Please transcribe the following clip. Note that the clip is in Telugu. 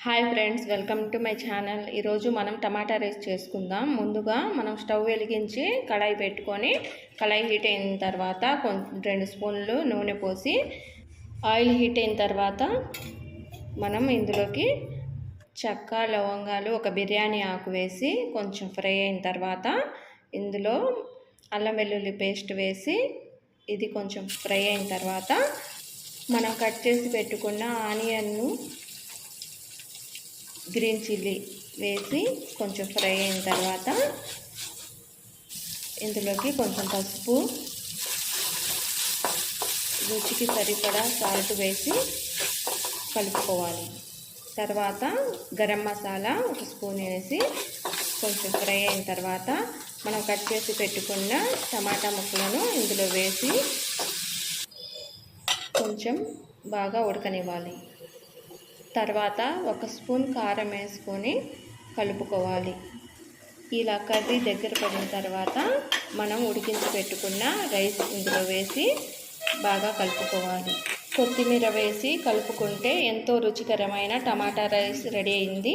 Hi friends, welcome to my channel. ఈరోజు మనం టమాటా రైస్ చేసుకుందాం. ముందుగా మనం స్టవ్ వెలిగించి కళాయి పెట్టుకొని కళాయి హీట్ అయిన తర్వాత 2 స్పూన్లు నూనె పోసి ఆయిల్ హీట్ అయిన తర్వాత మనం ఇందులోకి చెక్క, లవంగాలు, ఒక బిర్యానీ ఆకు వేసి కొంచెం ఫ్రై అయిన తర్వాత ఇందులో అల్లం వెల్లుల్లి పేస్ట్ వేసి ఇది కొంచెం ఫ్రై అయిన తర్వాత మనం కట్ చేసి పెట్టుకున్న ఆనియన్ను, గ్రీన్ చిల్లీ వేసి కొంచెం ఫ్రై అయిన తర్వాత ఇందులోకి కొంచెం పసుపు, రుచికి సరిపడా సాల్ట్ వేసి కలుపుకోవాలి. తర్వాత గరం మసాలా 1 స్పూన్ వేసి కొంచెం ఫ్రై అయిన తర్వాత మనం కట్ చేసి పెట్టుకున్న టమాటా ముక్కలను ఇందులో వేసి కొంచెం బాగా ఉడకనివ్వాలి. తర్వాత 1 స్పూన్ కారం వేసుకొని కలుపుకోవాలి. ఇలా కర్రీ దగ్గర పడిన తర్వాత మనం ఉడికించి పెట్టుకున్న రైస్ ఇందులో వేసి బాగా కలుపుకోవాలి. కొత్తిమీర వేసి కలుపుకుంటే ఎంతో రుచికరమైన టమాటా రైస్ రెడీ అయింది.